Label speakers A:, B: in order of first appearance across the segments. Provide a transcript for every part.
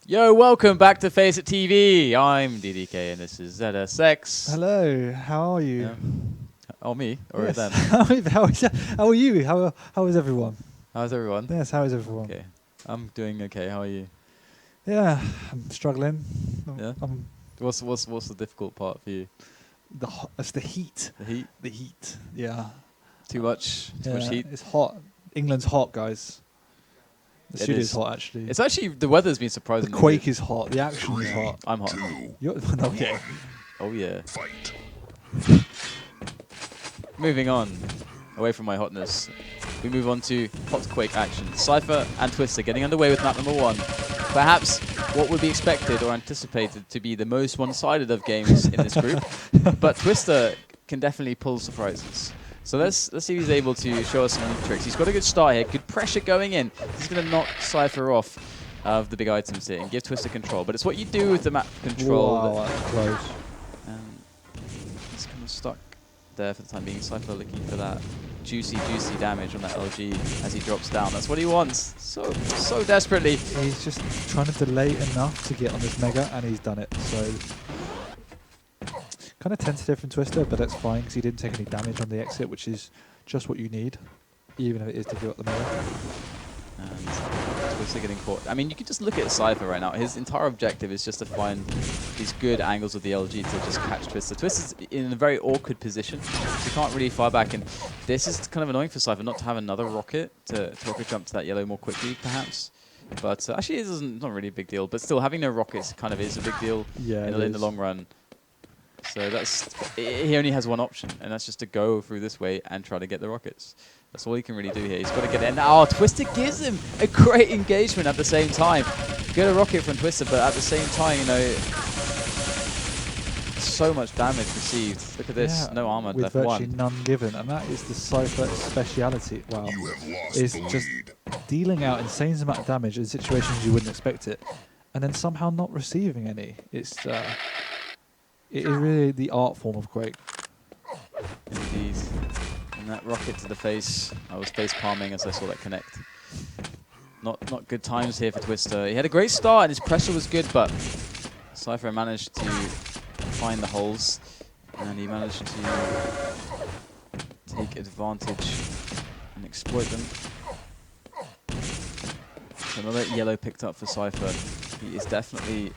A: Yo, welcome back to FACEIT TV. I'm DDK and this is ZSX.
B: Hello, how are you?
A: Oh, me? Or
B: yes.
A: them?
B: How are you? How is everyone?
A: How's everyone?
B: Yes, how is everyone?
A: Okay, I'm doing okay. How are you?
B: Yeah, I'm struggling.
A: Yeah. What's the difficult part for you?
B: It's the heat.
A: The heat?
B: The heat. Yeah.
A: Too much heat?
B: It's hot. England's hot, guys. The studio's hot, actually.
A: It's actually, the weather's been surprisingly
B: The quake is hot. The action is hot.
A: I'm hot.
B: Okay.
A: Oh, yeah. Moving on, away from my hotness, we move on to hot quake action. Cypher and Twister getting underway with map number 1. Perhaps what would be expected or anticipated to be the most one-sided of games in this group, but Twister can definitely pull surprises. So let's see if he's able to show us some new tricks. He's got a good start here, good pressure going in. He's going to knock Cypher off of the big items here and give Twister control. But it's what you do with the map control.
B: Wow, that's close.
A: He's kind of stuck there for the time being. Cypher looking for that juicy damage on that LG as he drops down. That's what he wants so desperately.
B: He's just trying to delay enough to get on this mega, and he's done it. So kind of tentative from Twister, but that's fine because he didn't take any damage on the exit, which is just what you need, even if it is to give up the mega.
A: And Twister getting caught. I mean, you can just look at Cypher right now. His entire objective is just to find these good angles with the LG to just catch Twister. Twister's in a very awkward position. He can't really fire back, and this is kind of annoying for Cypher not to have another rocket to rocket jump to that yellow more quickly, perhaps. But actually, it's not really a big deal. But still, having no rockets kind of is a big deal in the long run. So he only has one option, and that's just to go through this way and try to get the rockets. That's all he can really do here. He's got to get in. Oh, Twister gives him a great engagement at the same time. Get a rocket from Twister, but at the same time, you know, so much damage received. Look at this. Yeah, no armor left.
B: With virtually none given, and that is the Cypher speciality. Wow. Is just dealing out insane amount of damage in situations you wouldn't expect it, and then somehow not receiving any. It is really the art form of Quake.
A: Indeed. And that rocket to the face, I was face palming as I saw that connect. Not good times here for Twister. He had a great start and his pressure was good, but Cypher managed to find the holes and he managed to take advantage and exploit them. So another yellow picked up for Cypher. He is definitely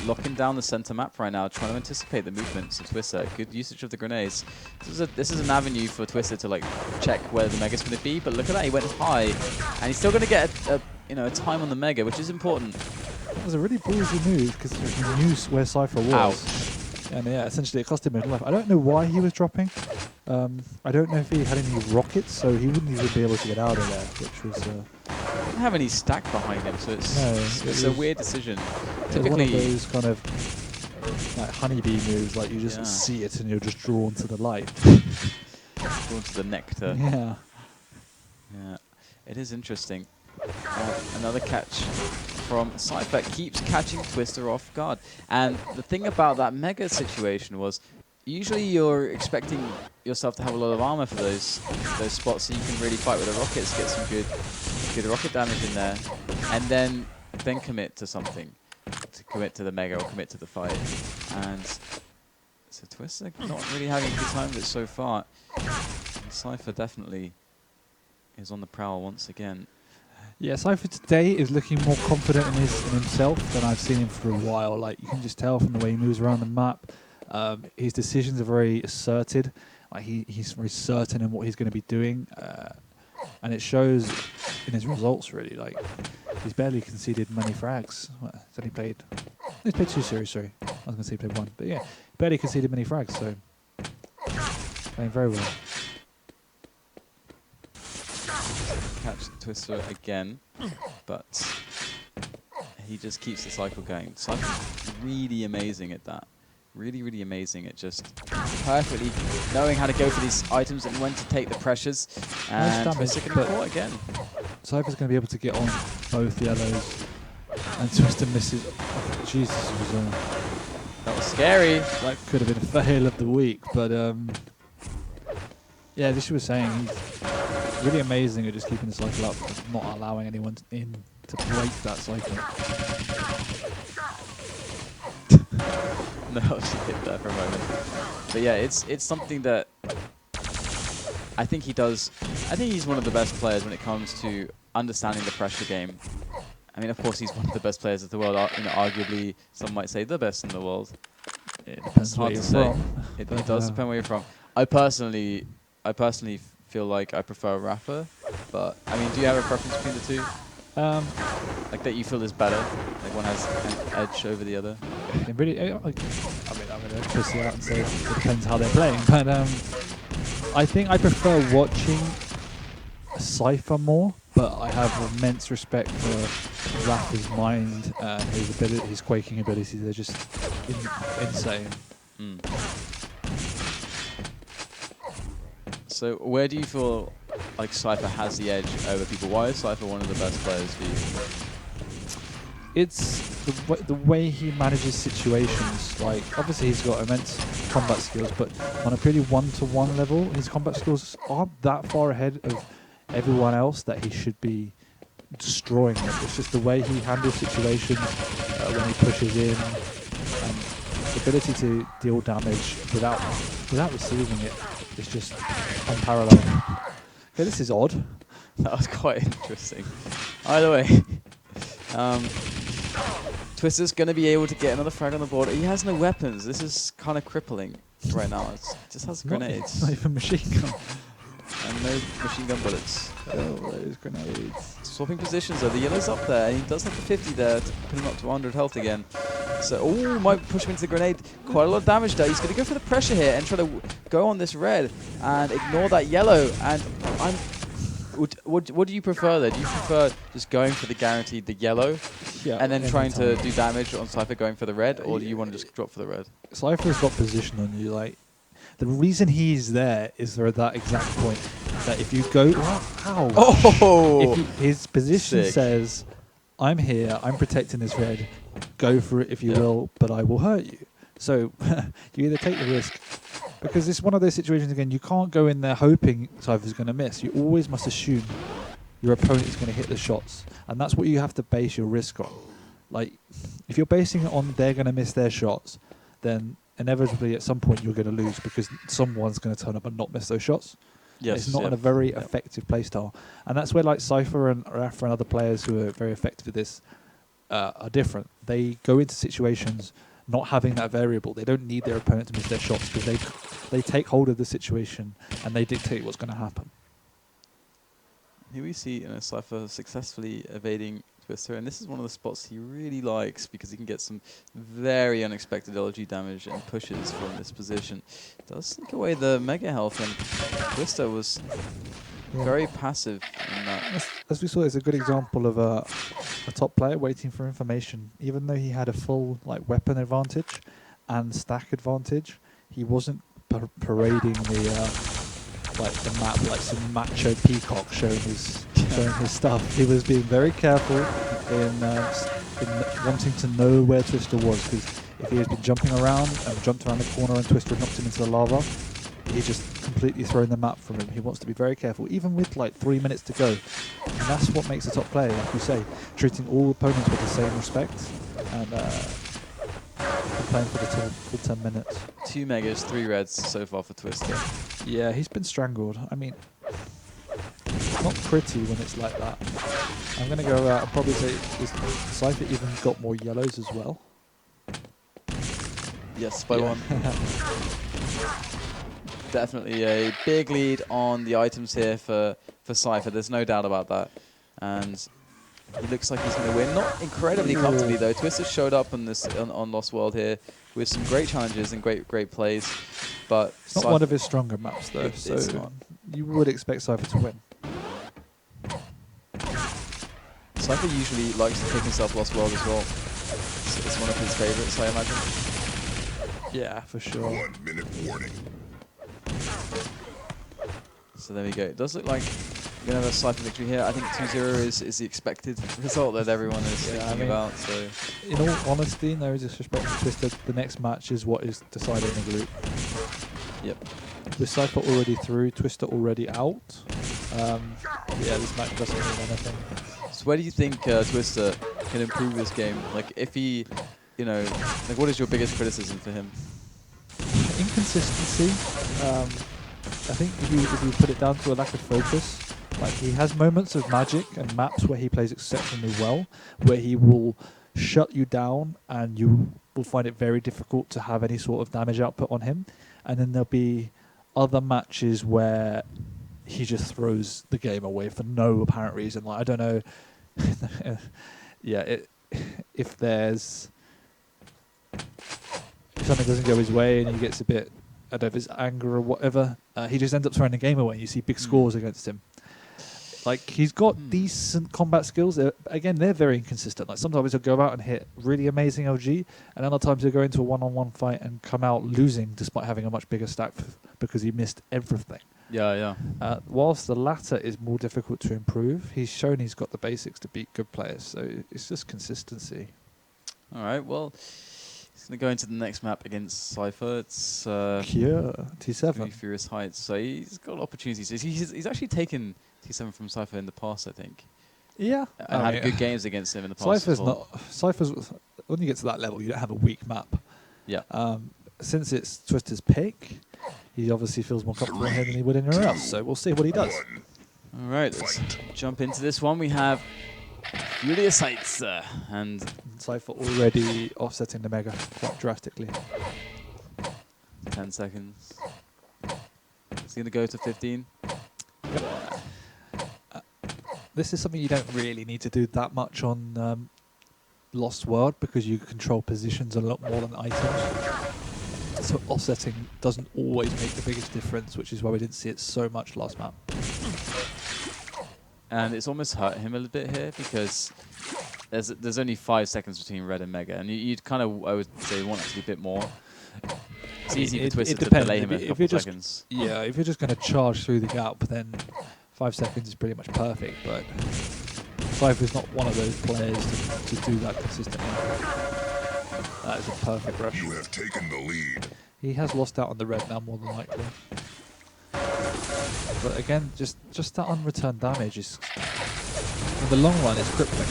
A: locking down the center map right now, trying to anticipate the movements of Twister. Good usage of the grenades. This is an avenue for Twister to like check where the mega's going to be. But look at that, he went high, and he's still going to get a time on the mega, which is important.
B: It was a really ballsy move because he knew where Cypher was.
A: Ow.
B: And yeah, essentially it cost him his life. I don't know why he was dropping. I don't know if he had any rockets, so he wouldn't even be able to get out of there, which was.
A: He didn't have any stack behind him, so it's a weird decision.
B: Typically, one of those kind of like honeybee moves, like you just see it and you're just drawn to the light.
A: Drawn to the nectar.
B: Yeah.
A: Yeah. It is interesting. Another catch from Cypher keeps catching Twister off guard. And the thing about that mega situation was, usually you're expecting yourself to have a lot of armor for those spots, so you can really fight with the rockets, get some good rocket damage in there, and then commit to something, to commit to the mega or commit to the fight. And so Twister not really having a good time with it so far. And Cypher definitely is on the prowl once again.
B: Yeah, Cypher today is looking more confident in himself than I've seen him for a while. Like you can just tell from the way he moves around the map. His decisions are very asserted. Like he's very certain in what he's going to be doing, and it shows in his results. Really, like he's barely conceded many frags. Well, he's played 2 series. Sorry, I was going to say he played 1, but yeah, barely conceded many frags. So playing very well.
A: Catch Twister again, but he just keeps the cycle going. Cycle's really amazing at that. Really amazing at just perfectly knowing how to go for these items and when to take the pressures. And Twister getting caught again.
B: Cypher's going to be able to get on both yellows, and Twister misses. Oh, Jesus,
A: that was scary.
B: That could have been a fail of the week, but yeah, this was saying really amazing at just keeping the cycle up, and not allowing anyone in to break that cycle.
A: No, I was just hit that for a moment. But yeah, it's something that I think he does. I think he's one of the best players when it comes to understanding the pressure game. I mean, of course, he's one of the best players of the world. You know, arguably, some might say the best in the world.
B: It depends
A: It's hard
B: where
A: to
B: you're
A: say.
B: from.
A: It does depend where you're from. I personally feel like I prefer Rafa, but I mean, do you have a preference between the two? Like that you feel is better, like one has an edge over the other.
B: It really, I mean, I'm going to twist it out and say it depends how they're playing, but I think I prefer watching Cypher more, but I have immense respect for Rafa's mind and his ability, his quaking abilities. They're just insane.
A: So where do you feel like Cypher has the edge over people? Why is Cypher one of the best players for you?
B: It's the way he manages situations. Like, obviously he's got immense combat skills, but on a pretty one-to-one level, his combat skills aren't that far ahead of everyone else that he should be destroying them. It's just the way he handles situations when he pushes in, and the ability to deal damage without receiving it is just unparalleled. Okay, this is odd.
A: That was quite interesting. Either way, Twister's going to be able to get another frag on the board. He has no weapons. This is kind of crippling right now. It just has grenades.
B: Not even machine gun.
A: And no machine gun bullets.
B: Oh, those grenades.
A: Swapping positions though. The yellow's up there. And he does have the 50 there to put him up to 100 health again. So, oh, might push him into the grenade. Quite a lot of damage there. He's going to go for the pressure here and try to go on this red and ignore that yellow. And what do you prefer there? Do you prefer just going for the guaranteed the yellow and then trying to do damage on Cypher going for the red, or do you want to just drop for the red?
B: Cypher's got position on you. Like, the reason he's there is for that exact point. That if you go, his position says, "I'm here. I'm protecting this red. Go for it if you will, but I will hurt you." So you either take the risk, because it's one of those situations again. You can't go in there hoping Cypher's going to miss. You always must assume your opponent is going to hit the shots, and that's what you have to base your risk on. Like, if you're basing it on they're going to miss their shots, then inevitably at some point you're going to lose because someone's going to turn up and not miss those shots.
A: Yes,
B: it's not in a very effective playstyle, and that's where like Cypher and Rafa and other players who are very effective at this are different. They go into situations not having that variable. They don't need their opponent to miss their shots because they take hold of the situation and they dictate what's going to happen.
A: Here we see Cypher successfully evading Twister, and this is one of the spots he really likes because he can get some very unexpected LG damage and pushes from this position. Does sneak away the mega health, and Twister was very passive in that.
B: As we saw, it's a good example of a top player waiting for information. Even though he had a full weapon advantage and stack advantage, he wasn't parading the map like some macho peacock showing his stuff. He was being very careful in wanting to know where Twister was, because if he has been jumping around and jumped around the corner and Twister knocked him into the lava, he just completely thrown the map from him. He wants to be very careful, even with 3 minutes to go. And that's what makes a top player, like you say, treating all opponents with the same respect and playing for the full 10 minutes.
A: 2 megas, 3 reds so far for Twister.
B: Yeah, he's been strangled. I mean, not pretty when it's like that. I'm going to go I'll probably say Cypher even got more yellows as well.
A: Yes, by one. Definitely a big lead on the items here for Cypher. There's no doubt about that. And he looks like he's going to win. Not incredibly comfortably, though. Twister showed up on Lost World here with some great challenges and great plays. But
B: it's not one of his stronger maps, though. So you would expect Cypher to win.
A: Cypher usually likes to pick himself Lost World as well. It's one of his favorites, I imagine.
B: Yeah, for sure.
C: 1 minute warning.
A: So there we go. It does look like we're going to have a Cypher victory here. I think 2-0 is the expected result that everyone is thinking about. So,
B: in all honesty, no disrespect to Twister, the next match is what is deciding the group.
A: Yep.
B: With Cypher already through, Twister already out, Yeah, this match doesn't mean anything.
A: So where do you think Twister can improve this game? Like, if he, like, what is your biggest criticism for him?
B: Inconsistency. I think if you put it down to a lack of focus, like he has moments of magic and maps where he plays exceptionally well, where he will shut you down and you will find it very difficult to have any sort of damage output on him. And then there'll be other matches where he just throws the game away for no apparent reason. Like, I don't know. If something doesn't go his way and he gets a bit, I don't know if it's anger or whatever, he just ends up throwing the game away. You see big scores against him. Like, he's got decent combat skills. Again, they're very inconsistent. Like, sometimes he'll go out and hit really amazing LG, and other times he'll go into a one-on-one fight and come out losing despite having a much bigger stack because he missed everything.
A: Yeah.
B: Whilst the latter is more difficult to improve, he's shown he's got the basics to beat good players. So it's just consistency.
A: All right, well, he's going to go into the next map against Cypher. It's
B: Cure, T7.
A: Furious Heights. So he's got opportunities. He's actually taken T7 from Cypher in the past, I think.
B: Yeah.
A: And had good games against him in the past.
B: Cypher's, when you get to that level, you don't have a weak map.
A: Yeah.
B: Since it's Twister's pick, he obviously feels more comfortable here than he would anywhere else. So we'll see what he does.
A: All right, let's jump into this one. We have Furious Heights and
B: Cypher already offsetting the Mega quite drastically.
A: 10 seconds. Is he going to go to 15?
B: Yep. This is something you don't really need to do that much on Lost World because you control positions a lot more than items. So offsetting doesn't always make the biggest difference, which is why we didn't see it so much last map.
A: And it's almost hurt him a little bit here because there's only 5 seconds between Red and Mega, and you'd kind of, I would say, want it to be a bit more. It's easy for Twister to delay him a couple seconds.
B: Yeah, if you're just going to charge through the gap, then 5 seconds is pretty much perfect, but Cypher's not one of those players to do that consistently. That is a perfect rush.
C: You have taken the lead.
B: He has lost out on the red now, more than likely. But again, just that unreturned damage is, in the long run, it's crippling.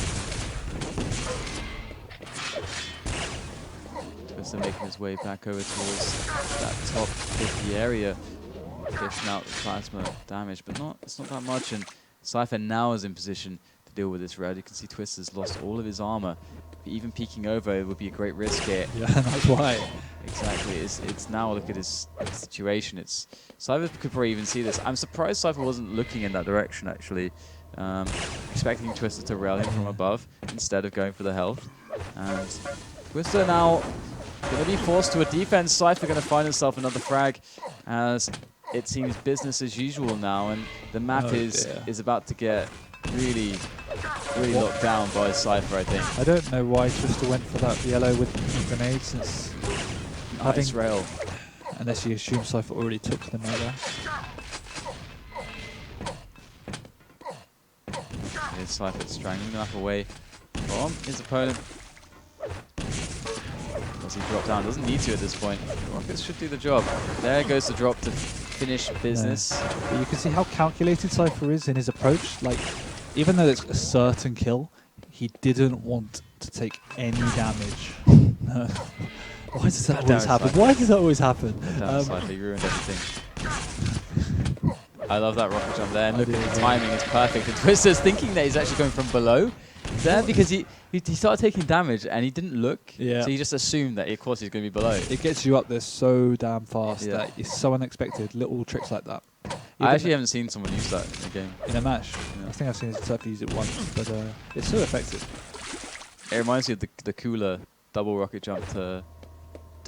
A: Twister making his way back over towards that top 50 area, dishing out the plasma damage, but it's not that much. And Cypher now is in position to deal with this red. You can see Twister's lost all of his armor. Even peeking over, it would be a great risk here.
B: Yeah, that's why.
A: Exactly. It's now, look at his situation. Cypher could probably even see this. I'm surprised Cypher wasn't looking in that direction, actually. Expecting Twister to rail him from above instead of going for the health. And Twister now going to be forced to a defense. Cypher going to find himself another frag as it seems business as usual now. And the map is about to get really locked down by Cypher, I think.
B: I don't know why Twister went for that yellow with the grenade, since having
A: rail.
B: Unless you assume Cypher already took the Mega.
A: Here's Cypher strangling the map away from his opponent. Does he drop down? Doesn't need to at this point. Rockets should do the job. There goes the drop to finish business.
B: But you can see how calculated Cypher is in his approach. Like, even though it's a certain kill, he didn't want to take any damage. Why does that always happen? Why does that always happen?
A: Cypher, you ruined everything. I love that rocket jump there. And look at the timing, it's perfect. And Twister's thinking that he's actually going from below there because he started taking damage and he didn't look. Yeah. So he just assumed that, of course, he's going to be below.
B: It gets you up there so damn fast that it's so unexpected. Little tricks like that.
A: I actually haven't seen someone use that in a game.
B: In a match? Yeah. I think I've seen Cypher use it once, but it's so effective.
A: It reminds me of the cooler double rocket jump to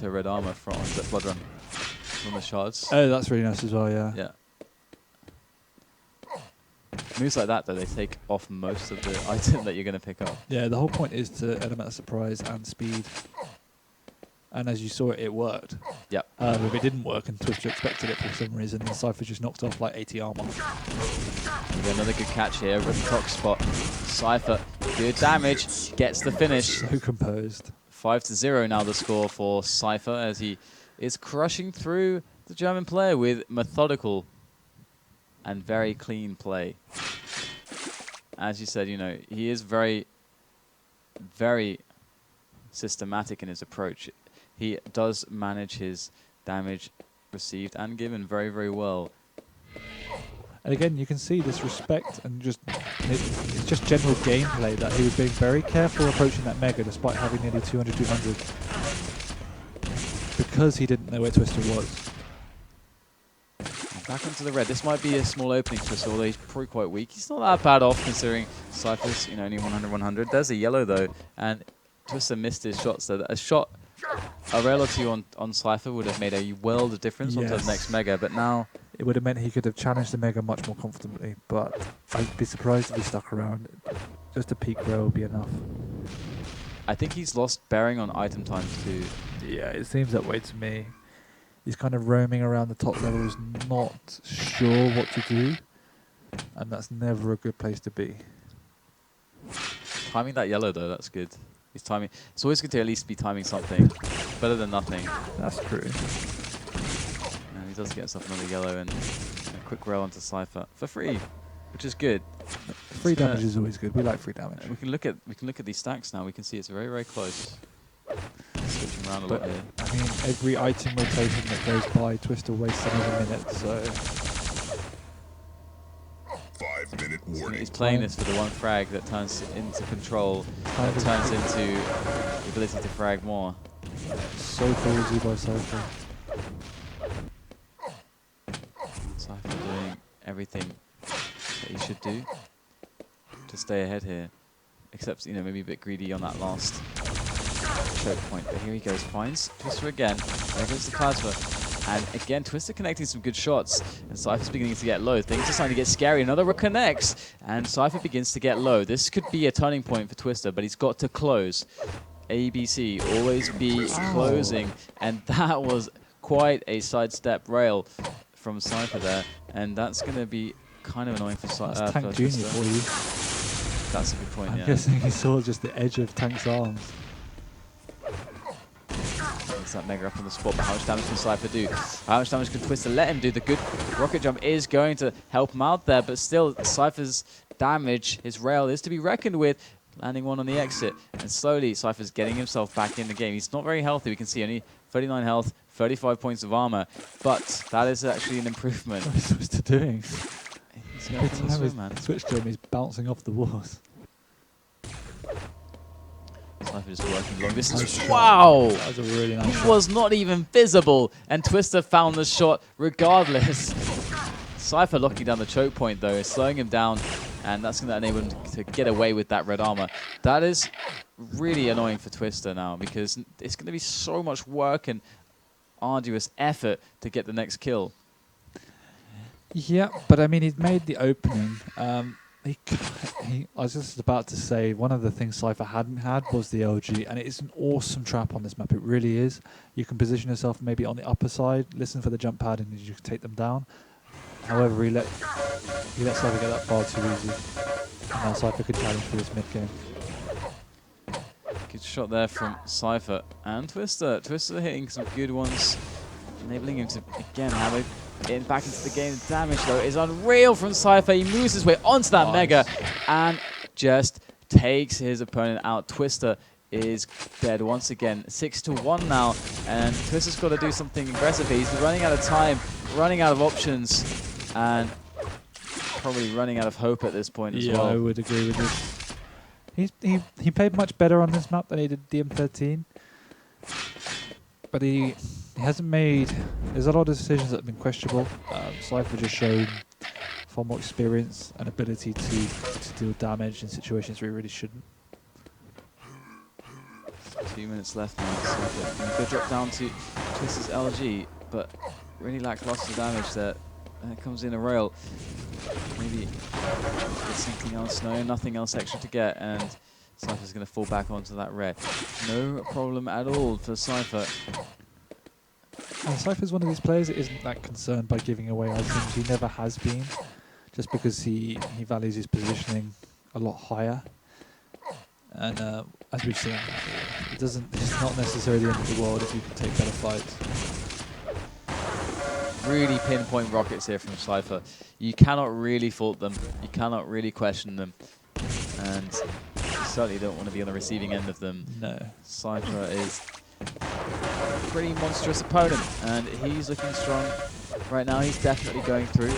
A: red armor from Blood Run from the shards.
B: Oh, that's really nice as well, yeah.
A: Yeah. Moves like that, though, they take off most of the item that you're going to pick up.
B: Yeah, the whole point is to element of surprise and speed. And as you saw, it worked.
A: Yeah.
B: If it didn't work and Twister expected it for some reason, then Cypher just knocked off like 80 armor.
A: Another good catch here over at the top spot. Cypher, good damage, gets the finish.
B: So composed.
A: 5-0 now the score for Cypher as he is crushing through the German player with methodical and very clean play. As you said, you know, he is very, very systematic in his approach. He does manage his damage received and given very, very well.
B: And again, you can see this respect and just it's just general gameplay that he was being very careful approaching that Mega despite having nearly 200, 200 because he didn't know where Twister was.
A: Back onto the red. This might be a small opening for Twister, although he's probably quite weak. He's not that bad off considering Cypher's, you know, only 100, 100. There's a yellow though, and Twister missed his shots. So a shot, a rail or two on Cypher would have made a world of difference onto the next Mega, but now
B: it would have meant he could have challenged the Mega much more comfortably, but I'd be surprised if he stuck around. Just a peak row would be enough.
A: I think he's lost bearing on item times too.
B: Yeah, it seems that way to me. He's kind of roaming around the top levels, not sure what to do, and that's never a good place to be.
A: Timing that yellow though, that's good. He's timing. It's always good to at least be timing something. Better than nothing.
B: That's true.
A: And he does get himself another yellow and a quick rail onto Cypher for free, which is good.
B: Free damage is always good. We like free damage.
A: We can look at these stacks now. We can see it's very, very close. Switching around a lot here.
B: I mean, every item rotation that goes by, Twister wastes another minute, so
C: 5-minute warning.
A: He's playing this for the one frag that turns into control, that turns into the ability to frag more.
B: So ballsy by Cypher.
A: Cypher doing everything that he should do to stay ahead here, except, you know, maybe a bit greedy on that last choke point. But here he goes, finds Twister again. There goes the plasma. And again, Twister connecting some good shots, and Cypher's beginning to get low. Things are starting to get scary. Another connects, and Cypher begins to get low. This could be a turning point for Twister, but he's got to close. ABC, always be closing. And that was quite a sidestep rail from Cypher there, and that's going to be kind of annoying for Cypher.
B: That's Tank Junior for you.
A: That's a good point,
B: I'm guessing he saw just the edge of Tank's arms.
A: That Mega up on the spot, but how much damage can Cypher do? How much damage can Twister let him do? The good rocket jump is going to help him out there, but still Cypher's damage, his rail, is to be reckoned with. Landing one on the exit, and slowly Cypher's getting himself back in the game. He's not very healthy. We can see only 39 health, 35 points of armor, but that is actually an improvement.
B: What is Twister doing?
A: He's going for the swim, man.
B: Switch to him, he's bouncing off the walls.
A: Cypher just working long distance. Wow!
B: That was a really nice
A: He
B: shot.
A: was not even visible, and Twister found the shot regardless. Cypher locking down the choke point though, slowing him down, and that's going to enable him to get away with that red armor. That is really annoying for Twister now, because it's going to be so much work and arduous effort to get the next kill.
B: Yeah, but I mean, he's made the opening. I was just about to say, one of the things Cypher hadn't had was the LG, and it is an awesome trap on this map. It really is. You can position yourself maybe on the upper side, listen for the jump pad, and you can take them down. However, he let Cypher get that far too easy. And now Cypher could challenge for this mid game.
A: Good shot there from Cypher and Twister. Twister hitting some good ones, enabling him to again have a back into the game. The damage though is unreal from Cypher. He moves his way onto that Mega and just takes his opponent out. Twister is dead once again. 6-1 now, and Twister's got to do something aggressive. He's running out of time, running out of options, and probably running out of hope at this point as well.
B: Yeah, I would agree with this. He played much better on this map than he did DM13, but he hasn't made. There's a lot of decisions that have been questionable. Cypher just showed far more experience and ability to deal damage in situations where he really shouldn't.
A: 2 minutes left now. Cypher going to drop down to Twister's LG, but really lackluster damage there. There comes in a rail. Maybe get something else. No, nothing else extra to get, and Cypher's going to fall back onto that red. No problem at all for Cypher.
B: And Cypher's one of these players that isn't that concerned by giving away items. He never has been, just because he values his positioning a lot higher. And as we've seen, it's not necessarily the end of the world if you can take better fights.
A: really pinpoint rockets here from Cypher. You cannot really fault them. You cannot really question them. And you certainly don't want to be on the receiving end of them.
B: No.
A: Cypher is a pretty monstrous opponent, and he's looking strong right now. He's definitely going through.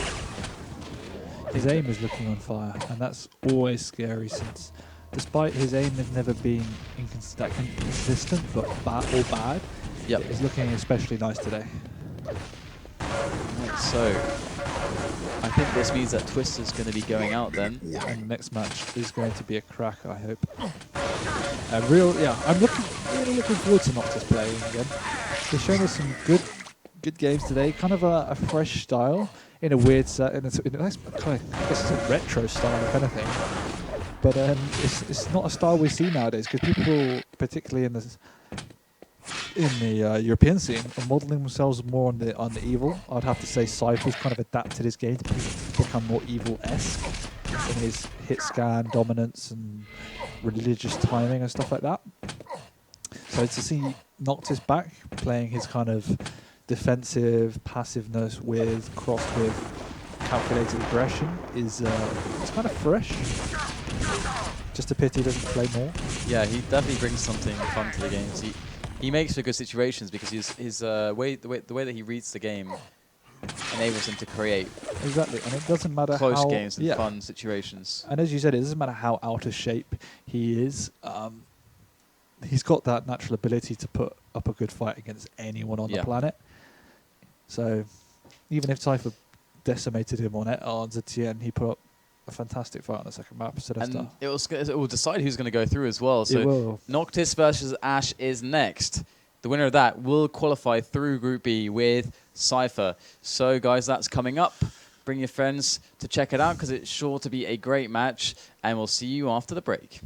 B: His aim is looking on fire, and that's always scary since, despite his aim has never been inconsistent but bad,
A: Yep.
B: it's looking especially nice today.
A: Right, so I think this means that Twister's going to be going out then.
B: And the next match is going to be a cracker, I hope. I'm really looking forward to Noctis playing again. They've shown us some good games today. Kind of a fresh style in a weird set. In a nice kind of, I guess it's a retro style, if anything. But it's not a style we see nowadays because people, particularly in the European scene, are modelling themselves more on the evil. I'd have to say Cypher's kind of adapted his game to become more evil-esque in his hit scan dominance and religious timing and stuff like that. So to see Noctis back playing his kind of defensive passiveness crossed with calculated aggression is it's kind of fresh. Just a pity he doesn't play more.
A: Yeah, he definitely brings something fun to the games. He makes for good situations because the way that he reads the game enables him to create
B: Exactly, and it doesn't matter
A: close
B: how
A: games and fun situations.
B: And as you said, it doesn't matter how out of shape he is. He's got that natural ability to put up a good fight against anyone on the planet. So even if Cypher decimated him on ZTN, he put up a fantastic fight on the second map. So that's
A: And it will decide who's going to go through as well. So Noctis versus Ash is next. The winner of that will qualify through Group B with Cypher. So guys, that's coming up. Bring your friends to check it out because it's sure to be a great match. And we'll see you after the break.